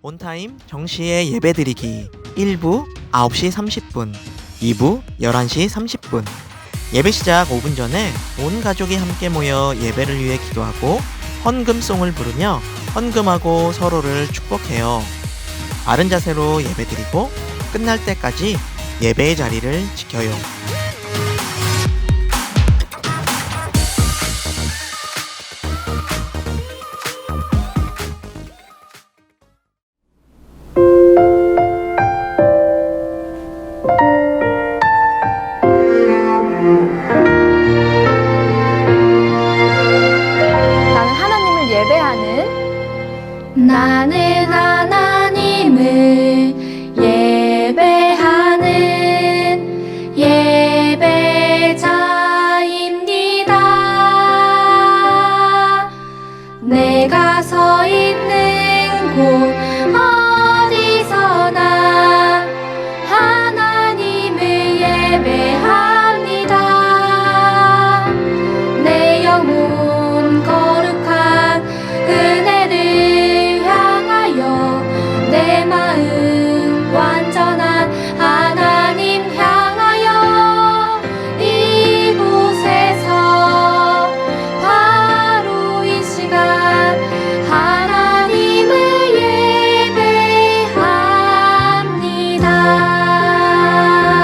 온타임 정시에 예배드리기 1부 9시 30분, 2부 11시 30분. 예배 시작 5분 전에 온 가족이 함께 모여 예배를 위해 기도하고 헌금송을 부르며 헌금하고 서로를 축복해요. 바른 자세로 예배드리고 끝날 때까지 예배의 자리를 지켜요. 나는 하나님을 예배하는 예배자입니다. 내가 서 있는 곳 어디서나 하나님을 예배합니다. 내 영혼 거룩한 은혜를 내 마음 완전한 하나님 향하여 이곳에서 바로 이 시간 하나님을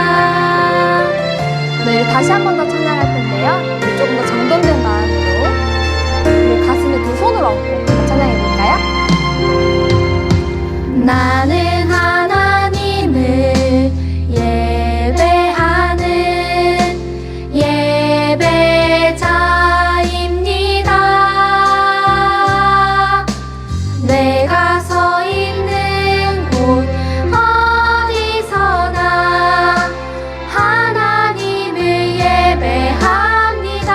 예배합니다. 네, 다시 한 번 더 찬양할 텐데요. 우리 조금 더 정돈된 마음으로 우리 가슴에 두 손을 얹고 찬양해 볼까요? 나는 하나님을 예배하는 예배자입니다. 내가 서 있는 곳 어디서나 하나님을 예배합니다.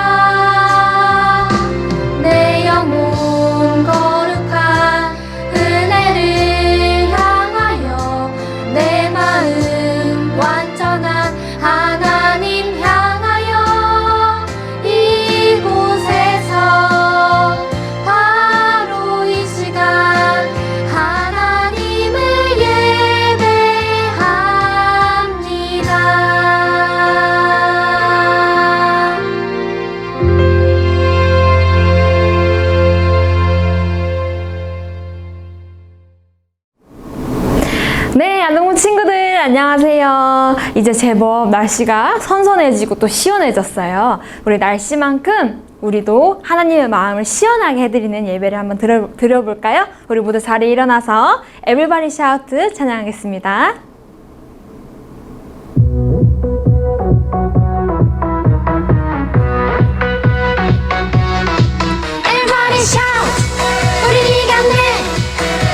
내 영혼 거룩한 은혜를 내 마음 완전한 하나님 향하여 이곳에서 바로 이 시간 하나님을 예배합니다. 네, 안동문 친구들 안녕하세요. 이제 제법 날씨가 선선해지고 또 시원해졌어요. 우리 날씨만큼 우리도 하나님의 마음을 시원하게 해드리는 예배를 한번 드려볼까요? 우리 모두 자리에 일어나서 Everybody Shout 찬양하겠습니다. Everybody shout! 우리 이겨내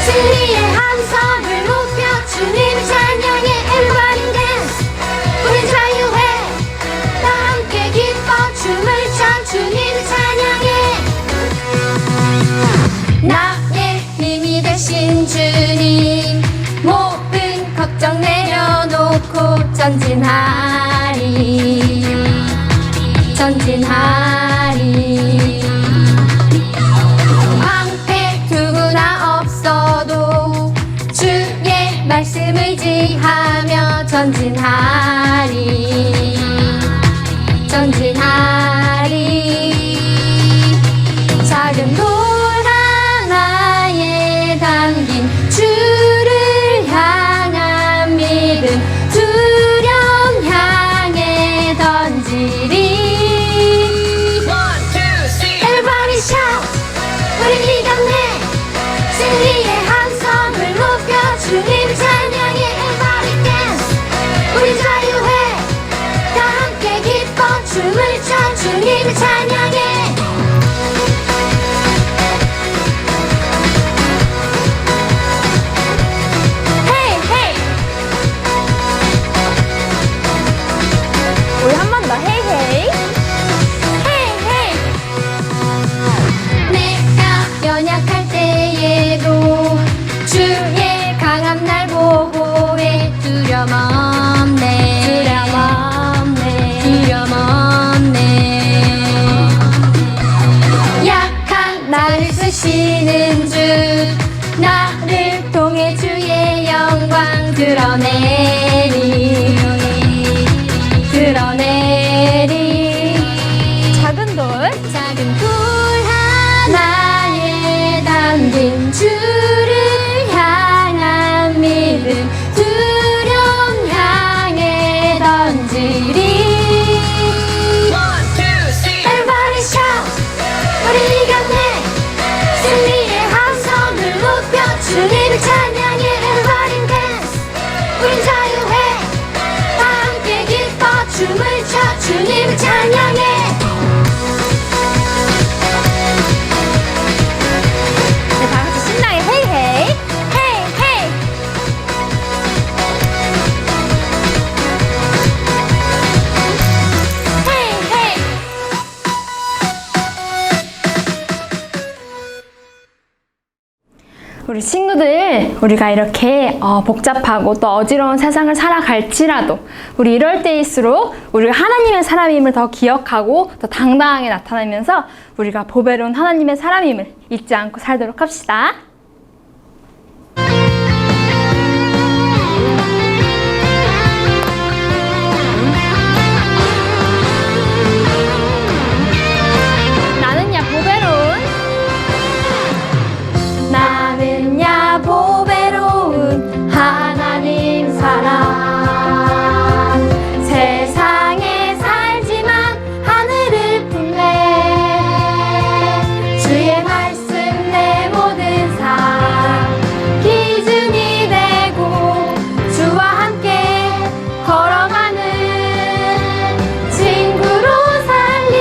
승리의 함성을 높여 주님을 찬양해. Everybody dance! 우리 자유해 다 함께 기뻐 춤을 춰 주님을 찬양해. 나의 힘이 되신 주님 모든 걱정 내려놓고 전진하리 전진하리. 방패 누구나 없어도 주의 말씀을 의지하며 전진하리 전진하리. 작은 돌 하나에 담긴 주를 향한 믿음 두려움 향해 던지리. Everybody shout! 우린 이겼네 승리의 함성을 높여 주님을 찬양해. Everybody dance! 우리 자유해 다 함께 기뻐 춤을 춰 주님을 찬양해. Hey, hey! 우리 한 번 더 hey, hey! Hey, hey! 내가 연약할 때에도 주의 강함 날 보호해. 두려움 없네 두려움 없네 두려움 없네. 통해 주의 영광 드러내리 작은 돌 하나에 담긴 주를 향한 믿음 두려움 향해 던지리. Everybody shout, 우리 이겼네. 승리의 함성을 높여 주님을 찬양해. Everybody dance, 우린 자유해. 다 함께 기뻐 춤을 춰 주님을 찬양해. 네, 다 같이 신나게 헤이 헤이 헤이 헤이. 헤이 헤이. 우리 친구들, 우리가 이렇게 복잡하고 또 어지러운 세상을 살아갈지라도 우리 이럴 때일수록 우리가 하나님의 사람임을 더 기억하고 더 당당하게 나타내면서 우리가 보배로운 하나님의 사람임을 잊지 않고 살도록 합시다. 나는야 보배로운 하나님 사람. 세상에 살지만 하늘을 품네. 주의 말씀 내 모든 삶 기준이 되고 주와 함께 걸어가는 친구로 살리.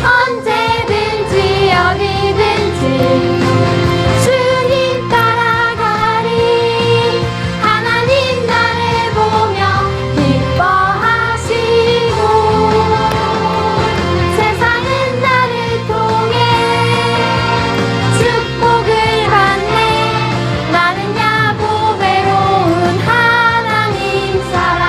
언제든지 어디든지 주님 따라가리. 하나님 나를 보며 기뻐하시고 세상은 나를 통해 축복을 받네. 나는야 보배로운 하나님 사람.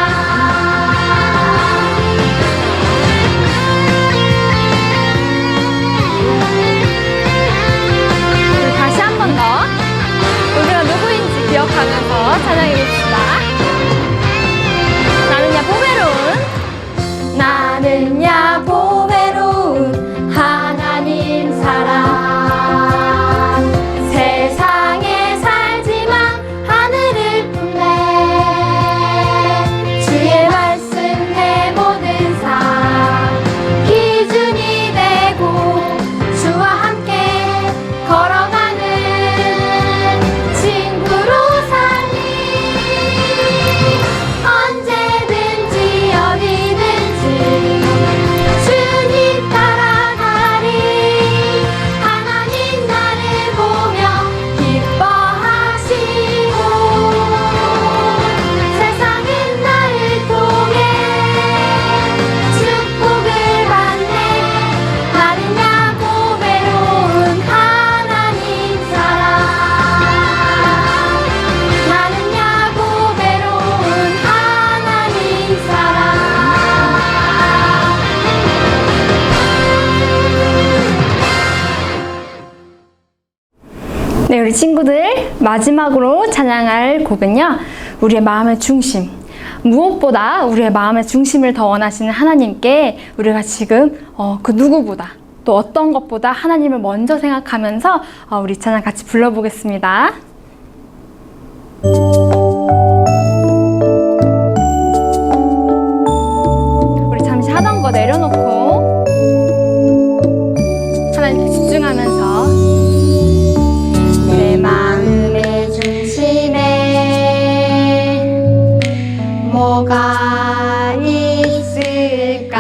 다시 한 번 더 우리가 누구인지 기억하면서 찬양해 봅시다. 나는야 보배로운 하나님 사람. 세상에 살지만 하늘을 품네. 주의 말씀 내 모든 삶 기준이 되고 주와 함께 걸어가는 친구로 살리. 언제든지 어디든지 주님 따라가리. 하나님 나를 보며 기뻐하시고 세상은 나를 통해 축복을 받네. 나는야 보배로운 하나님 사람. 나는야 보배로운 하나님 사람. 네, 우리 친구들 마지막으로 찬양할 곡은요, 우리의 마음의 중심, 무엇보다 우리의 마음의 중심을 더 원하시는 하나님께 우리가 지금 그 누구보다 또 어떤 것보다 하나님을 먼저 생각하면서 우리 찬양 같이 불러보겠습니다. 우리 잠시 하던 거 내려놓고 하나님께 집중하면서 내 마음의 중심에 뭐가 있을까?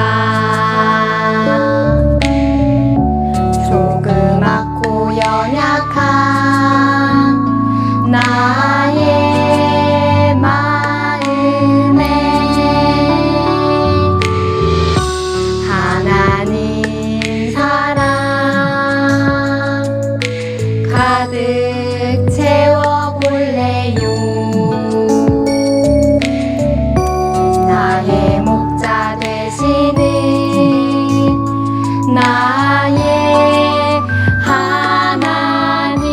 조그맣고 연약한 나의 마음에 하나님 사랑 가득 채워볼래요. 나의 목자 되시는 나의 하나님.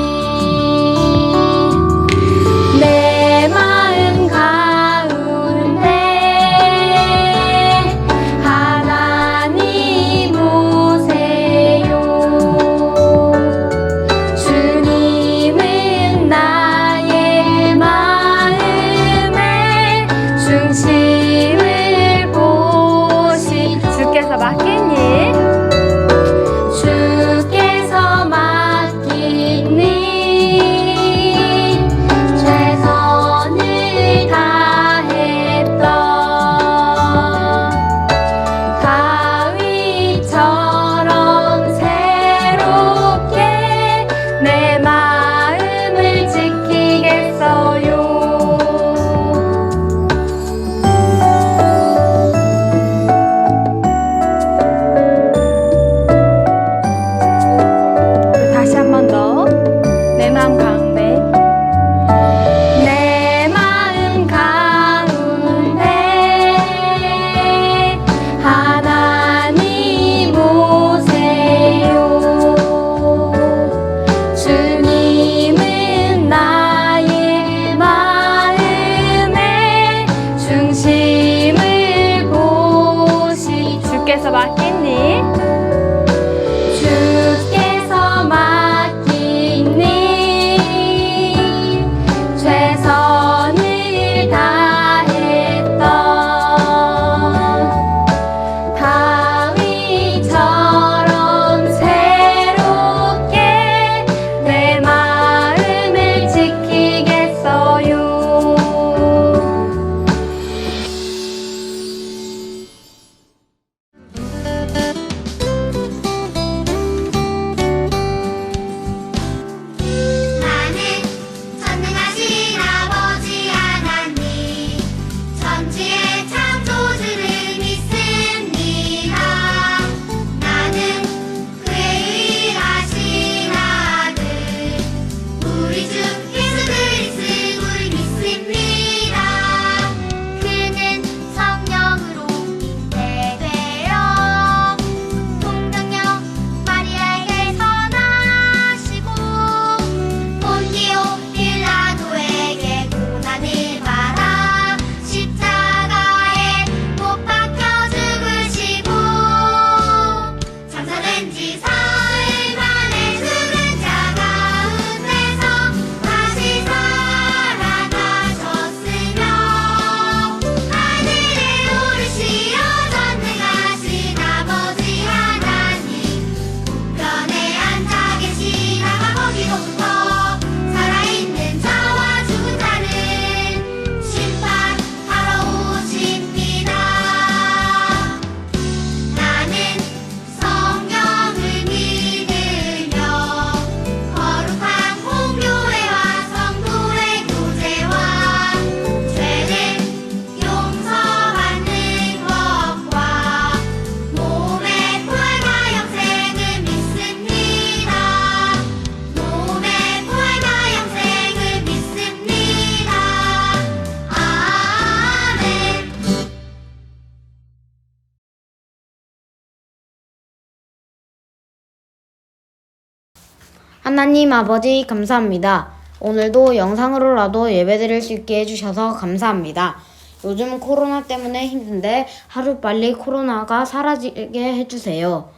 하나님 아버지 감사합니다. 오늘도 영상으로라도 예배드릴 수 있게 해주셔서 감사합니다. 요즘 코로나 때문에 힘든데 하루빨리 코로나가 사라지게 해주세요.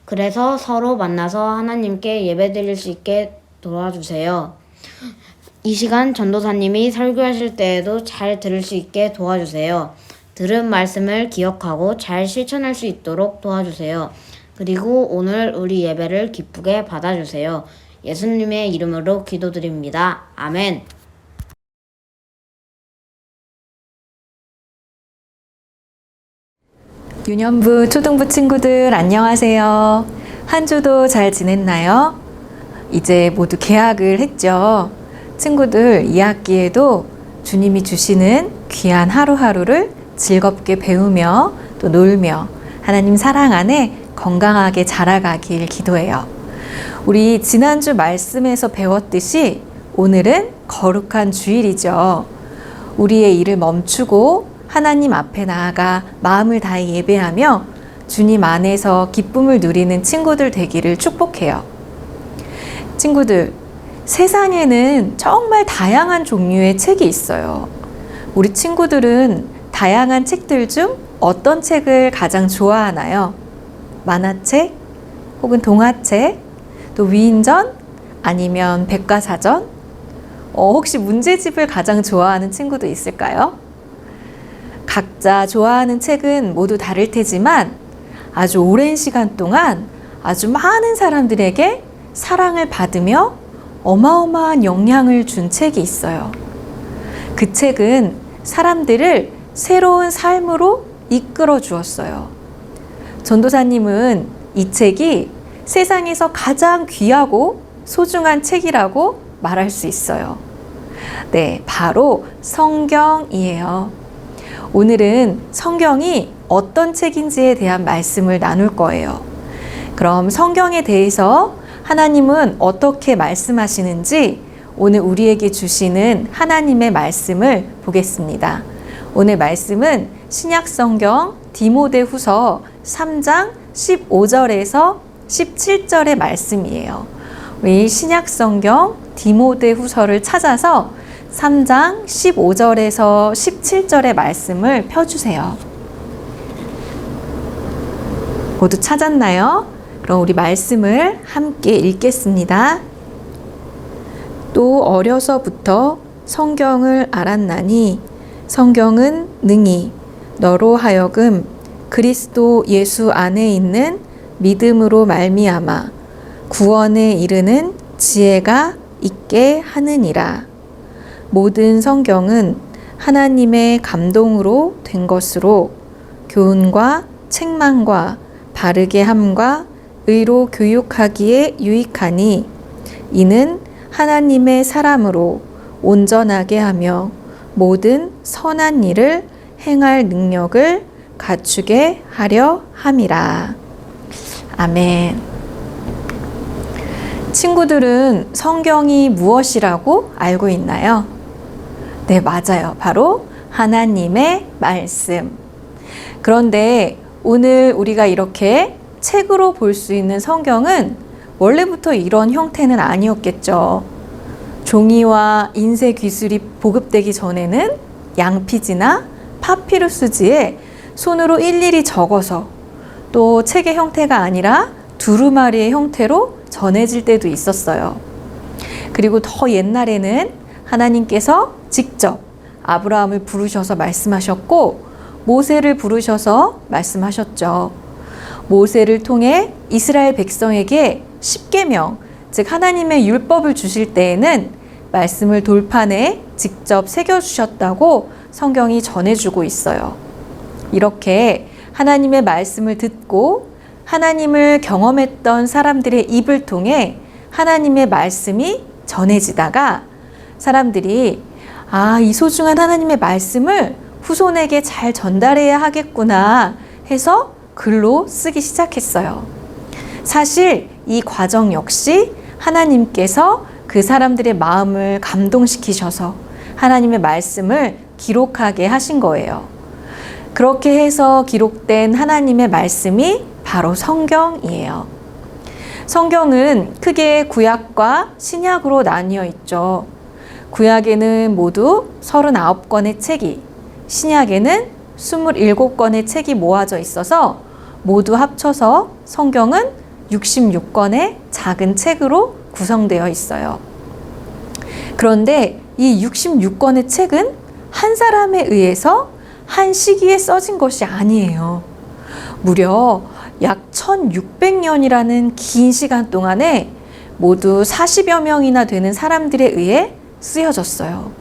그래서 서로 만나서 하나님께 예배드릴 수 있게 도와주세요. 이 시간 전도사님이 설교하실 때에도 잘 들을 수 있게 도와주세요. 들은 말씀을 기억하고 잘 실천할 수 있도록 도와주세요. 그리고 오늘 우리 예배를 기쁘게 받아주세요. 예수님의 이름으로 기도드립니다. 아멘. 유년부, 초등부 친구들 안녕하세요. 한 주도 잘 지냈나요? 이제 모두 개학을 했죠. 친구들 2학기에도 주님이 주시는 귀한 하루하루를 즐겁게 배우며 또 놀며 하나님 사랑 안에 건강하게 자라가길 기도해요. 우리 지난주 말씀에서 배웠듯이 오늘은 거룩한 주일이죠. 우리의 일을 멈추고 하나님 앞에 나아가 마음을 다해 예배하며 주님 안에서 기쁨을 누리는 친구들 되기를 축복해요. 친구들, 세상에는 정말 다양한 종류의 책이 있어요. 우리 친구들은 다양한 책들 중 어떤 책을 가장 좋아하나요? 만화책, 혹은 동화책, 또 위인전, 아니면 백과사전? 혹시 문제집을 가장 좋아하는 친구도 있을까요? 각자 좋아하는 책은 모두 다를 테지만 아주 오랜 시간 동안 아주 많은 사람들에게 사랑을 받으며 어마어마한 영향을 준 책이 있어요. 그 책은 사람들을 새로운 삶으로 이끌어 주었어요. 전도사님은 이 책이 세상에서 가장 귀하고 소중한 책이라고 말할 수 있어요. 네, 바로 성경이에요. 오늘은 성경이 어떤 책인지에 대한 말씀을 나눌 거예요. 그럼 성경에 대해서 하나님은 어떻게 말씀하시는지 오늘 우리에게 주시는 하나님의 말씀을 보겠습니다. 오늘 말씀은 신약성경 디모데후서 3장 15절에서 17절의 말씀이에요. 우리 신약성경 디모데후서를 찾아서 3장 15절에서 17절의 말씀을 펴주세요. 모두 찾았나요? 그럼 우리 말씀을 함께 읽겠습니다. 또 어려서부터 성경을 알았나니 성경은 능히 너로 하여금 그리스도 예수 안에 있는 믿음으로 말미암아 구원에 이르는 지혜가 있게 하느니라. 모든 성경은 하나님의 감동으로 된 것으로 교훈과 책망과 바르게 함과 의로 교육하기에 유익하니 이는 하나님의 사람으로 온전하게 하며 모든 선한 일을 행할 능력을 갖추게 하려 함이라. 아멘. 친구들은 성경이 무엇이라고 알고 있나요? 네, 맞아요. 바로 하나님의 말씀. 그런데 오늘 우리가 이렇게 책으로 볼 수 있는 성경은 원래부터 이런 형태는 아니었겠죠. 종이와 인쇄 기술이 보급되기 전에는 양피지나 파피루스지에 손으로 일일이 적어서 또 책의 형태가 아니라 두루마리의 형태로 전해질 때도 있었어요. 그리고 더 옛날에는 하나님께서 직접 아브라함을 부르셔서 말씀하셨고 모세를 부르셔서 말씀하셨죠. 모세를 통해 이스라엘 백성에게 십계명, 즉 하나님의 율법을 주실 때에는 말씀을 돌판에 직접 새겨주셨다고 성경이 전해주고 있어요. 이렇게 하나님의 말씀을 듣고 하나님을 경험했던 사람들의 입을 통해 하나님의 말씀이 전해지다가 사람들이 이 소중한 하나님의 말씀을 후손에게 잘 전달해야 하겠구나 해서 글로 쓰기 시작했어요. 사실 이 과정 역시 하나님께서 그 사람들의 마음을 감동시키셔서 하나님의 말씀을 기록하게 하신 거예요. 그렇게 해서 기록된 하나님의 말씀이 바로 성경이에요. 성경은 크게 구약과 신약으로 나뉘어 있죠. 구약에는 모두 39권의 책이, 신약에는 27권의 책이 모아져 있어서 모두 합쳐서 성경은 66권의 작은 책으로 구성되어 있어요. 그런데 이 66권의 책은 한 사람에 의해서 한 시기에 써진 것이 아니에요. 무려 약 1600년이라는 긴 시간 동안에 모두 40여 명이나 되는 사람들에 의해 쓰여졌어요.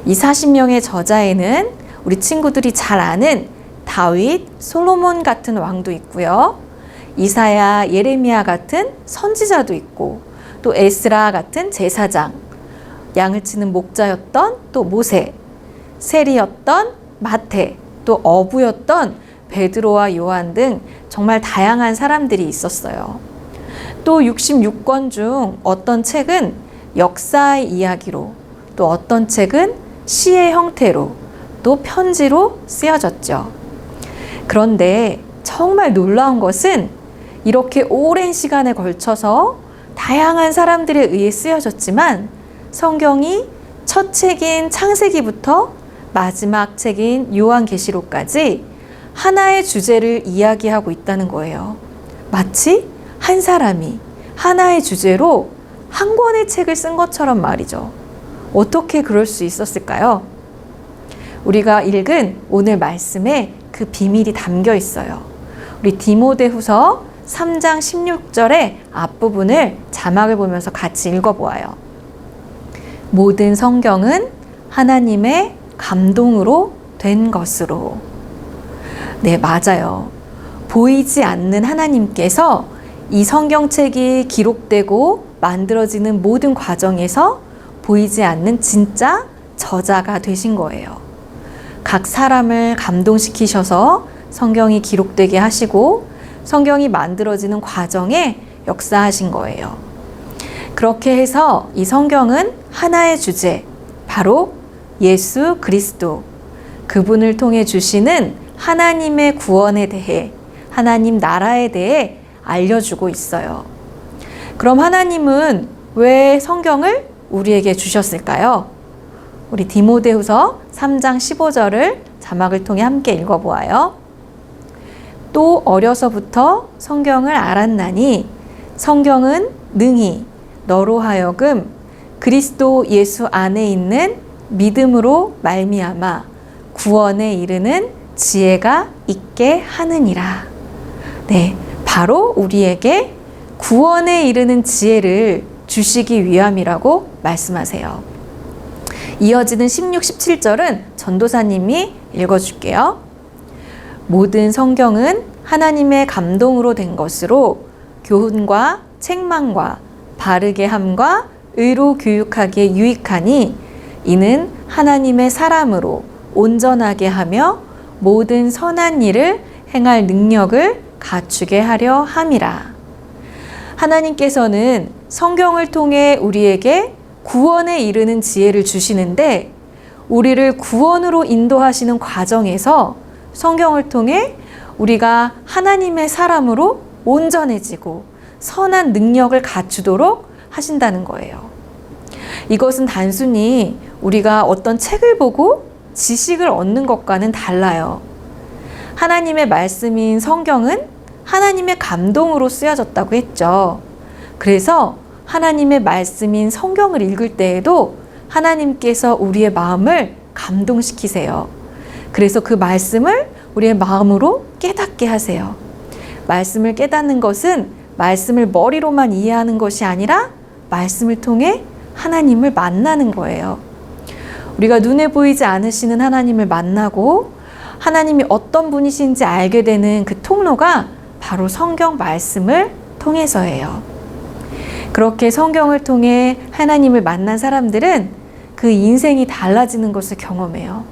이 40명의 저자에는 우리 친구들이 잘 아는 다윗, 솔로몬 같은 왕도 있고요. 이사야, 예레미야 같은 선지자도 있고, 또 에스라 같은 제사장, 양을 치는 목자였던 또 모세, 세리였던 마태, 또 어부였던 베드로와 요한 등 정말 다양한 사람들이 있었어요. 또 66권 중 어떤 책은 역사의 이야기로, 또 어떤 책은 시의 형태로, 또 편지로 쓰여졌죠. 그런데 정말 놀라운 것은 이렇게 오랜 시간에 걸쳐서 다양한 사람들에 의해 쓰여졌지만 성경이 첫 책인 창세기부터 마지막 책인 요한계시록까지 하나의 주제를 이야기하고 있다는 거예요. 마치 한 사람이 하나의 주제로 한 권의 책을 쓴 것처럼 말이죠. 어떻게 그럴 수 있었을까요? 우리가 읽은 오늘 말씀에 그 비밀이 담겨 있어요. 우리 디모데후서 3장 16절의 앞부분을 자막을 보면서 같이 읽어보아요. 모든 성경은 하나님의 감동으로 된 것으로. 네, 맞아요. 보이지 않는 하나님께서 이 성경책이 기록되고 만들어지는 모든 과정에서 보이지 않는 진짜 저자가 되신 거예요. 각 사람을 감동시키셔서 성경이 기록되게 하시고 성경이 만들어지는 과정에 역사하신 거예요. 그렇게 해서 이 성경은 하나의 주제, 바로 예수 그리스도, 그분을 통해 주시는 하나님의 구원에 대해, 하나님 나라에 대해 알려주고 있어요. 그럼 하나님은 왜 성경을 우리에게 주셨을까요? 우리 디모데후서 3장 15절을 자막을 통해 함께 읽어보아요. 또 어려서부터 성경을 알았나니 성경은 능히 너로 하여금 그리스도 예수 안에 있는 믿음으로 말미암아 구원에 이르는 지혜가 있게 하느니라. 네, 바로 우리에게 구원에 이르는 지혜를 주시기 위함이라고 말씀하세요. 이어지는 16, 17절은 전도사님이 읽어줄게요. 모든 성경은 하나님의 감동으로 된 것으로 교훈과 책망과 바르게 함과 의로 교육하기에 유익하니 이는 하나님의 사람으로 온전하게 하며 모든 선한 일을 행할 능력을 갖추게 하려 함이라. 하나님께서는 성경을 통해 우리에게 구원에 이르는 지혜를 주시는데 우리를 구원으로 인도하시는 과정에서 성경을 통해 우리가 하나님의 사람으로 온전해지고 선한 능력을 갖추도록 하신다는 거예요. 이것은 단순히 우리가 어떤 책을 보고 지식을 얻는 것과는 달라요. 하나님의 말씀인 성경은 하나님의 감동으로 쓰여졌다고 했죠. 그래서 하나님의 말씀인 성경을 읽을 때에도 하나님께서 우리의 마음을 감동시키세요. 그래서 그 말씀을 우리의 마음으로 깨닫게 하세요. 말씀을 깨닫는 것은 말씀을 머리로만 이해하는 것이 아니라 말씀을 통해 하나님을 만나는 거예요. 우리가 눈에 보이지 않으시는 하나님을 만나고 하나님이 어떤 분이신지 알게 되는 그 통로가 바로 성경 말씀을 통해서예요. 그렇게 성경을 통해 하나님을 만난 사람들은 그 인생이 달라지는 것을 경험해요.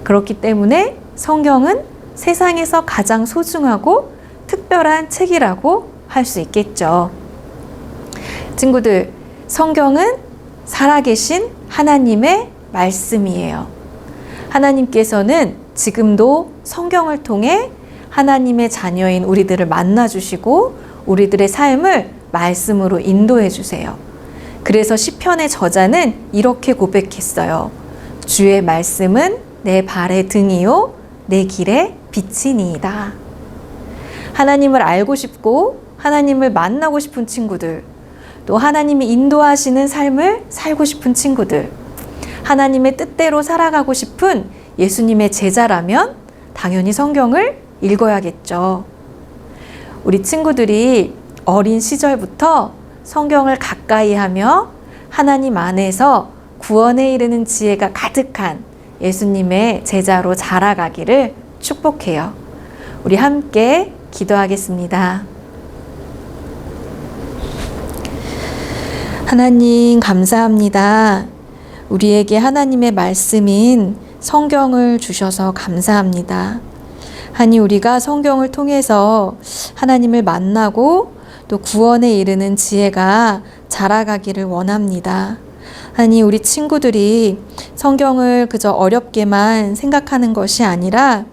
그렇기 때문에 성경은 세상에서 가장 소중하고 특별한 책이라고 할 수 있겠죠. 친구들, 성경은 살아계신 하나님의 말씀이에요. 하나님께서는 지금도 성경을 통해 하나님의 자녀인 우리들을 만나주시고 우리들의 삶을 말씀으로 인도해 주세요. 그래서 시편의 저자는 이렇게 고백했어요. 주의 말씀은 내 발의 등이요 내 길의 빛이니이다. 하나님을 알고 싶고 하나님을 만나고 싶은 친구들, 또 하나님이 인도하시는 삶을 살고 싶은 친구들, 하나님의 뜻대로 살아가고 싶은 예수님의 제자라면 당연히 성경을 읽어야겠죠. 우리 친구들이 어린 시절부터 성경을 가까이 하며 하나님 안에서 구원에 이르는 지혜가 가득한 예수님의 제자로 자라가기를 축복해요. 우리 함께 기도하겠습니다. 하나님 감사합니다. 우리에게 하나님의 말씀인 성경을 주셔서 감사합니다. 하나님, 우리가 성경을 통해서 하나님을 만나고 또 구원에 이르는 지혜가 자라가기를 원합니다. 하나님, 우리 친구들이 성경을 그저 어렵게만 생각하는 것이 아니라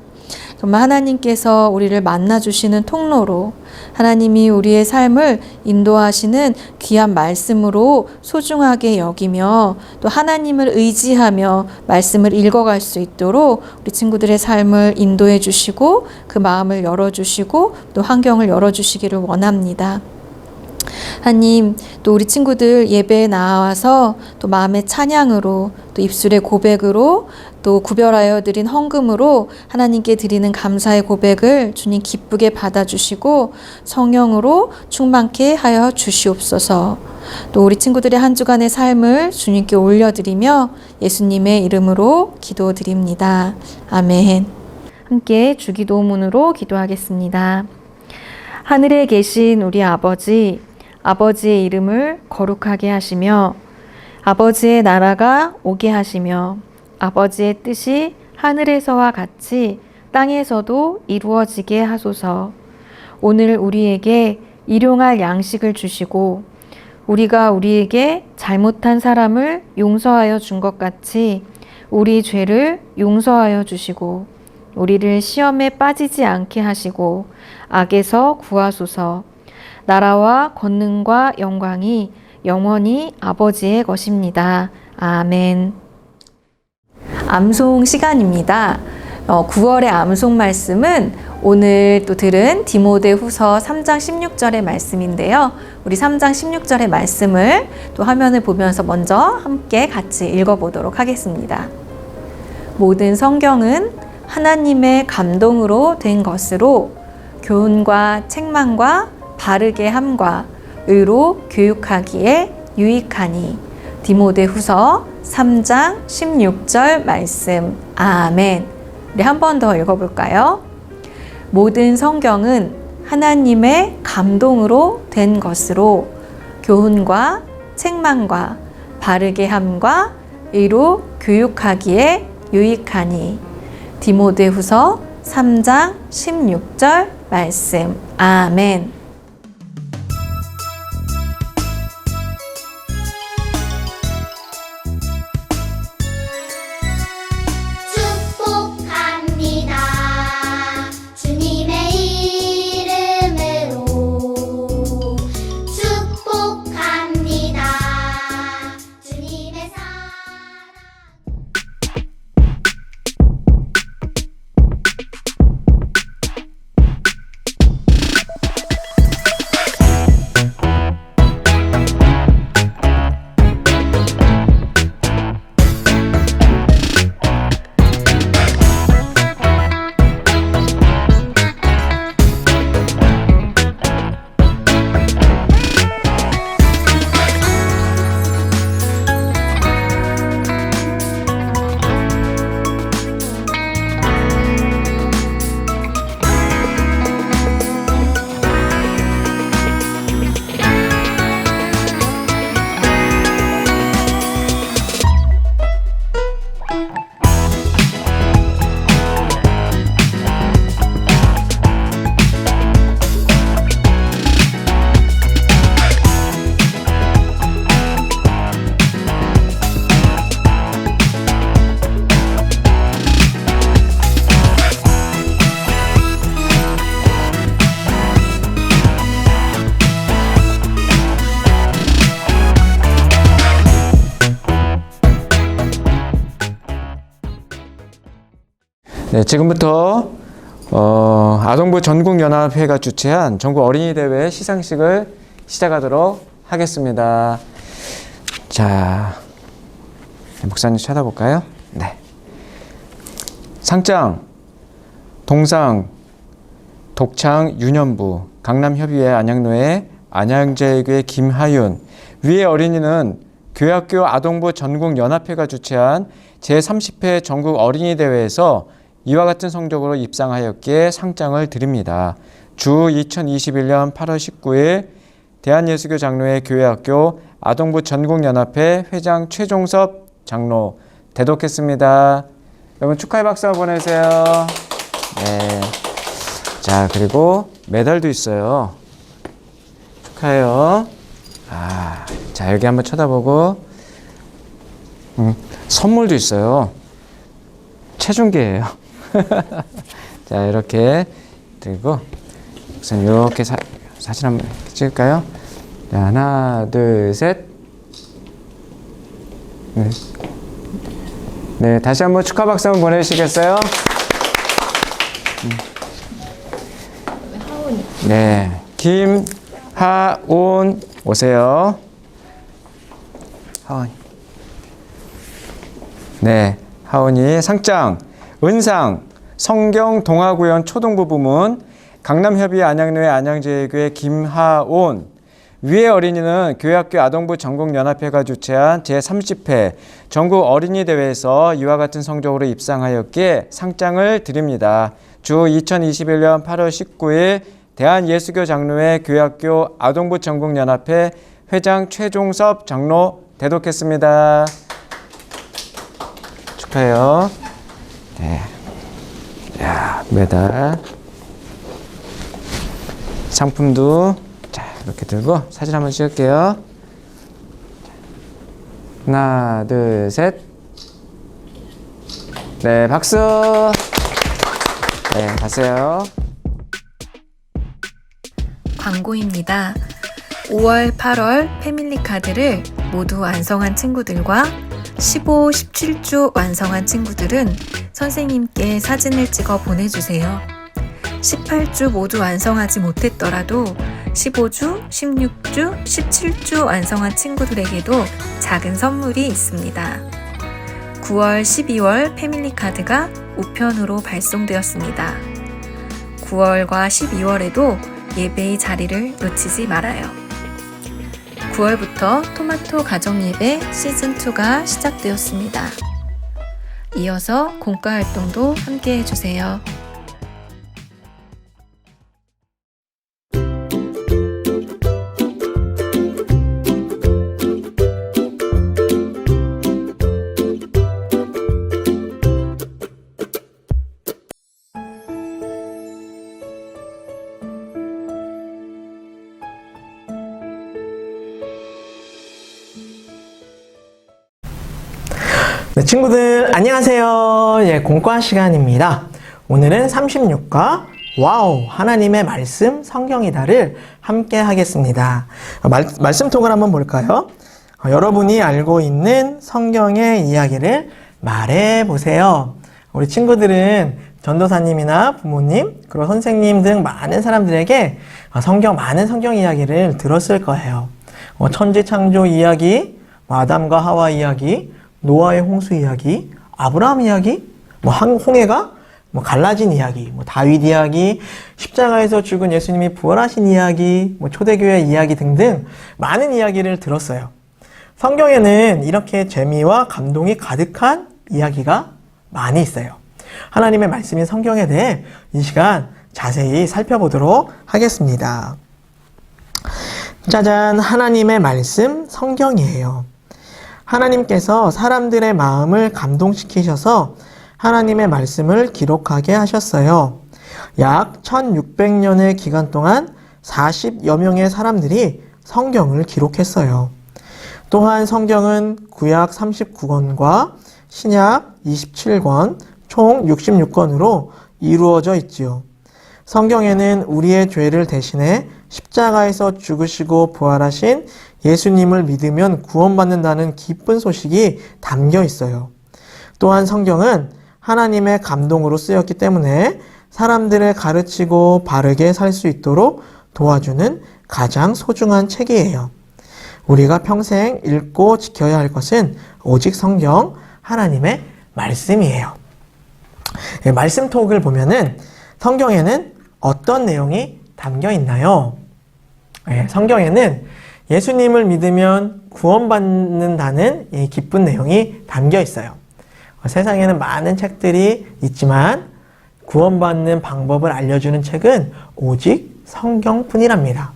정말 하나님께서 우리를 만나주시는 통로로, 하나님이 우리의 삶을 인도하시는 귀한 말씀으로 소중하게 여기며 또 하나님을 의지하며 말씀을 읽어갈 수 있도록 우리 친구들의 삶을 인도해 주시고 그 마음을 열어주시고 또 환경을 열어주시기를 원합니다. 하나님, 또 우리 친구들 예배에 나와서 또 마음의 찬양으로 또 입술의 고백으로 또 구별하여 드린 헌금으로 하나님께 드리는 감사의 고백을 주님 기쁘게 받아주시고 성령으로 충만케 하여 주시옵소서. 또 우리 친구들의 한 주간의 삶을 주님께 올려드리며 예수님의 이름으로 기도드립니다. 아멘. 함께 주기도문으로 기도하겠습니다. 하늘에 계신 우리 아버지, 아버지의 이름을 거룩하게 하시며 아버지의 나라가 오게 하시며 아버지의 뜻이 하늘에서와 같이 땅에서도 이루어지게 하소서. 오늘 우리에게 일용할 양식을 주시고 우리가 우리에게 잘못한 사람을 용서하여 준 것 같이 우리 죄를 용서하여 주시고 우리를 시험에 빠지지 않게 하시고 악에서 구하소서. 나라와 권능과 영광이 영원히 아버지의 것입니다. 아멘. 암송 시간입니다. 9월의 암송 말씀은 오늘 또 들은 디모데후서 3장 16절의 말씀인데요. 우리 3장 16절의 말씀을 또 화면을 보면서 먼저 함께 같이 읽어보도록 하겠습니다. 모든 성경은 하나님의 감동으로 된 것으로 교훈과 책망과 바르게 함과 의로 교육하기에 유익하니. 디모데후서 3장 16절 말씀. 아멘. 우리 한 번 더 읽어볼까요? 모든 성경은 하나님의 감동으로 된 것으로 교훈과 책망과 바르게 함과 의로 교육하기에 유익하니. 디모데후서 3장 16절 말씀. 아멘. 네, 지금부터 아동부 전국연합회가 주최한 전국 어린이 대회 시상식을 시작하도록 하겠습니다. 자, 목사님 쳐다볼까요? 네. 상장, 동상, 독창 유년부, 강남협의회 안양노회 안양제일교회 김하윤. 위의 어린이는 교회학교 아동부 전국연합회가 주최한 제30회 전국 어린이 대회에서 이와 같은 성적으로 입상하였기에 상장을 드립니다. 주 2021년 8월 19일 대한예수교 장로회 교회학교 아동부 전국연합회 회장 최종섭 장로 대독했습니다. 여러분 축하의 박수 한번 보내세요. 네. 자, 그리고 메달도 있어요. 축하해요. 자, 여기 한번 쳐다보고 선물도 있어요. 체중계예요. 자, 이렇게 들고 우선 이렇게 사진 한번 찍을까요? 자, 하나, 둘, 셋. 네. 네, 다시 한번 축하 박수 한번 보내주시겠어요? 네, 김하온 오세요. 하온. 네, 하온이 상장, 은상, 성경 동아구연 초등부 부문, 강남협의회 안양노회 안양제일교회 김하온. 위의 어린이는 교회학교 아동부 전국연합회가 주최한 제30회 전국 어린이 대회에서 이와 같은 성적으로 입상하였기에 상장을 드립니다. 주 2021년 8월 19일 대한예수교 장로회 교회학교 아동부 전국연합회 회장 최종섭 장로 대독했습니다. 축하해요. 네. 야, 메달. 상품도 자, 이렇게 들고 사진 한번 찍을게요. 하나, 둘, 셋. 네, 박수. 네, 가세요. 광고입니다. 5월, 8월 패밀리 카드를 모두 완성한 친구들과 15, 17주 완성한 친구들은 선생님께 사진을 찍어 보내주세요. 18주 모두 완성하지 못했더라도 15주, 16주, 17주 완성한 친구들에게도 작은 선물이 있습니다. 9월, 12월 패밀리 카드가 우편으로 발송되었습니다. 9월과 12월에도 예배의 자리를 놓치지 말아요. 9월부터 토마토 가정예배 시즌2가 시작되었습니다. 이어서 공과 활동도 함께 해주세요. 네, 친구들 안녕하세요. 예, 공과 시간입니다. 오늘은 36과 와우 하나님의 말씀 성경이다를 함께 하겠습니다. 말씀톡을 한번 볼까요? 여러분이 알고 있는 성경의 이야기를 말해 보세요. 우리 친구들은 전도사님이나 부모님 그리고 선생님 등 많은 사람들에게 많은 성경 이야기를 들었을 거예요. 천지 창조 이야기, 아담과 하와 이야기, 노아의 홍수 이야기, 아브라함 이야기, 홍해가 갈라진 이야기, 다윗 이야기, 십자가에서 죽은 예수님이 부활하신 이야기, 초대교회 이야기 등등 많은 이야기를 들었어요. 성경에는 이렇게 재미와 감동이 가득한 이야기가 많이 있어요. 하나님의 말씀인 성경에 대해 이 시간 자세히 살펴보도록 하겠습니다. 짜잔, 하나님의 말씀 성경이에요. 하나님께서 사람들의 마음을 감동시키셔서 하나님의 말씀을 기록하게 하셨어요. 약 1600년의 기간 동안 40여 명의 사람들이 성경을 기록했어요. 또한 성경은 구약 39권과 신약 27권, 총 66권으로 이루어져 있지요. 성경에는 우리의 죄를 대신해 십자가에서 죽으시고 부활하신 예수님을 믿으면 구원받는다는 기쁜 소식이 담겨 있어요. 또한 성경은 하나님의 감동으로 쓰였기 때문에 사람들을 가르치고 바르게 살 수 있도록 도와주는 가장 소중한 책이에요. 우리가 평생 읽고 지켜야 할 것은 오직 성경, 하나님의 말씀이에요. 말씀 톡을 보면은 성경에는 어떤 내용이 담겨 있나요? 성경에는 예수님을 믿으면 구원받는다는 이 기쁜 내용이 담겨 있어요. 세상에는 많은 책들이 있지만 구원받는 방법을 알려주는 책은 오직 성경뿐이랍니다.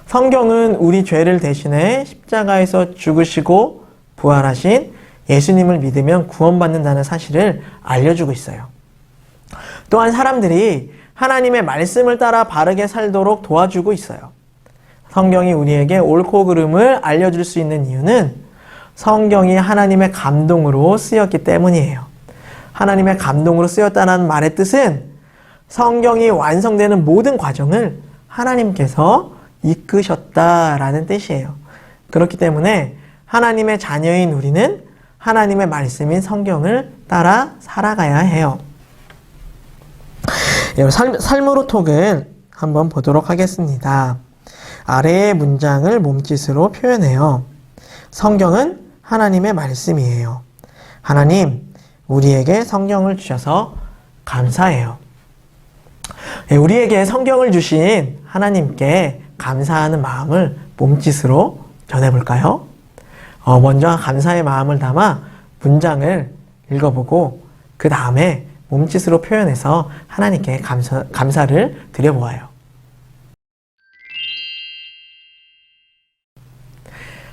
성경은 우리 죄를 대신해 십자가에서 죽으시고 부활하신 예수님을 믿으면 구원받는다는 사실을 알려주고 있어요. 또한 사람들이 하나님의 말씀을 따라 바르게 살도록 도와주고 있어요. 성경이 우리에게 옳고 그름을 알려줄 수 있는 이유는 성경이 하나님의 감동으로 쓰였기 때문이에요. 하나님의 감동으로 쓰였다는 말의 뜻은 성경이 완성되는 모든 과정을 하나님께서 이끄셨다라는 뜻이에요. 그렇기 때문에 하나님의 자녀인 우리는 하나님의 말씀인 성경을 따라 살아가야 해요. 삶으로 톡을 한번 보도록 하겠습니다. 아래의 문장을 몸짓으로 표현해요. 성경은 하나님의 말씀이에요. 하나님, 우리에게 성경을 주셔서 감사해요. 우리에게 성경을 주신 하나님께 감사하는 마음을 몸짓으로 전해볼까요? 먼저 감사의 마음을 담아 문장을 읽어보고 그 다음에 몸짓으로 표현해서 하나님께 감사를 드려보아요.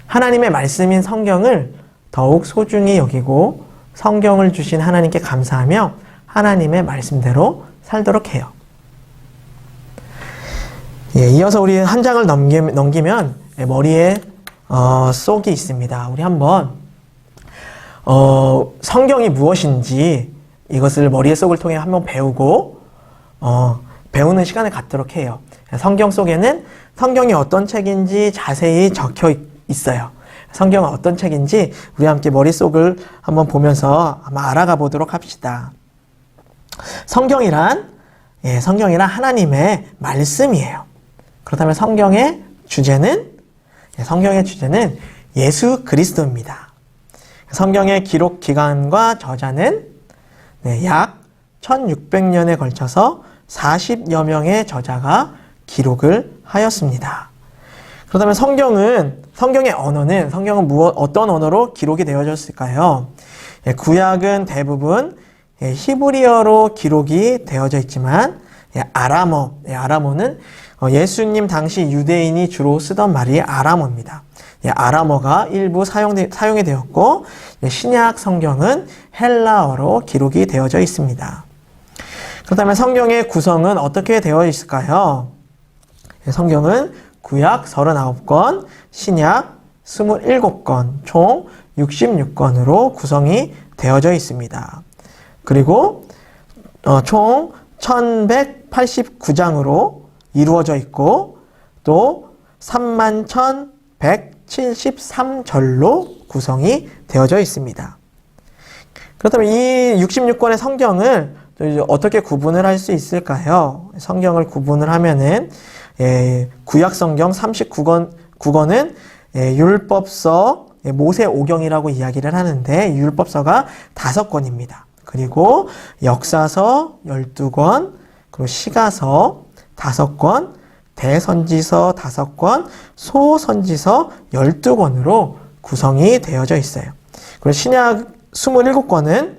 하나님의 말씀인 성경을 더욱 소중히 여기고 성경을 주신 하나님께 감사하며 하나님의 말씀대로 살도록 해요. 이어서 우리 한 장을 넘기면 머리에 쏙이 있습니다. 우리 한번 성경이 무엇인지 이것을 머리의 쏙을 통해 한번 배우고 배우는 시간을 갖도록 해요. 성경 속에는 성경이 어떤 책인지 자세히 적혀 있어요. 성경은 어떤 책인지 우리 함께 머릿속을 한번 보면서 한번 알아가 보도록 합시다. 성경이란 하나님의 말씀이에요. 그렇다면 성경의 주제는 예수 그리스도입니다. 성경의 기록 기간과 저자는 약 1600년에 걸쳐서 40여 명의 저자가 기록을 하였습니다. 그렇다면 성경의 언어는 어떤 언어로 기록이 되어졌을까요? 구약은 대부분 히브리어로 기록이 되어져 있지만 아람어는 예수님 당시 유대인이 주로 쓰던 말이 아람어입니다. 아람어가 일부 사용이 되었고 신약 성경은 헬라어로 기록이 되어져 있습니다. 그렇다면 성경의 구성은 어떻게 되어 있을까요? 성경은 구약 39권, 신약 27권, 총 66권으로 구성이 되어져 있습니다. 그리고 총 1189장으로 이루어져 있고 또 31,173절로 구성이 되어져 있습니다. 그렇다면 이 66권의 성경을 어떻게 구분을 할 수 있을까요? 성경을 구분을 하면은 구약 성경 39권은 율법서, 모세오경이라고 이야기를 하는데 율법서가 5권입니다. 그리고 역사서 12권, 그리고 시가서 5권, 대선지서 5권, 소선지서 12권으로 구성이 되어져 있어요. 그리고 신약 27권은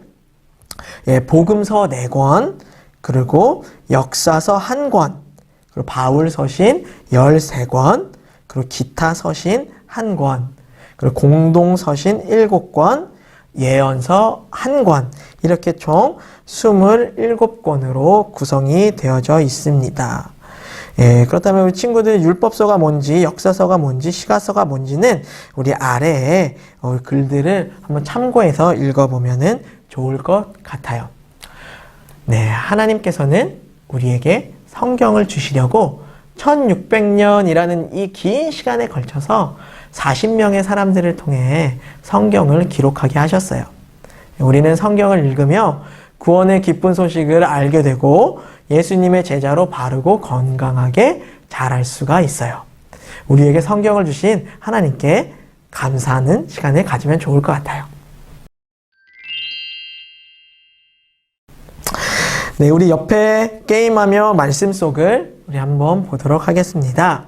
복음서 4권, 그리고 역사서 1권, 그리고 바울 서신 13권, 그리고 기타 서신 1권, 그리고 공동 서신 7권, 예언서 1권, 이렇게 총 27권으로 구성이 되어져 있습니다. 그렇다면 우리 친구들 율법서가 뭔지, 역사서가 뭔지, 시가서가 뭔지는 우리 아래에 글들을 한번 참고해서 읽어보면 좋을 것 같아요. 하나님께서는 우리에게 성경을 주시려고 1600년이라는 이 긴 시간에 걸쳐서 40명의 사람들을 통해 성경을 기록하게 하셨어요. 우리는 성경을 읽으며 구원의 기쁜 소식을 알게 되고 예수님의 제자로 바르고 건강하게 자랄 수가 있어요. 우리에게 성경을 주신 하나님께 감사하는 시간을 가지면 좋을 것 같아요. 네, 우리 옆에 게임하며 말씀 속을 우리 한번 보도록 하겠습니다.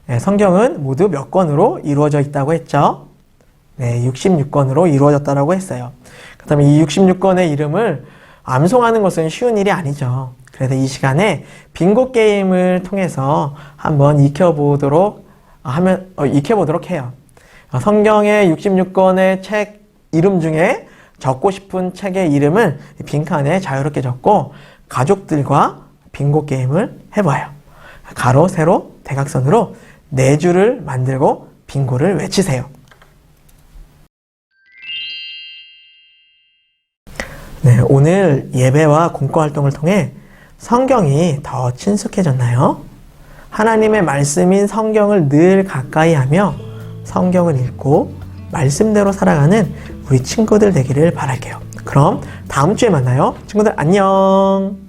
네, 성경은 모두 몇 권으로 이루어져 있다고 했죠? 네, 66권으로 이루어졌다고 했어요. 그 다음에 이 66권의 이름을 암송하는 것은 쉬운 일이 아니죠. 그래서 이 시간에 빙고 게임을 통해서 한번 익혀보도록 해요. 성경의 66권의 책 이름 중에 적고 싶은 책의 이름을 빈칸에 자유롭게 적고 가족들과 빙고 게임을 해봐요. 가로, 세로, 대각선으로 4줄을 만들고 빙고를 외치세요. 네, 오늘 예배와 공과 활동을 통해 성경이 더 친숙해졌나요? 하나님의 말씀인 성경을 늘 가까이 하며 성경을 읽고 말씀대로 살아가는 우리 친구들 되기를 바랄게요. 그럼 다음 주에 만나요. 친구들 안녕.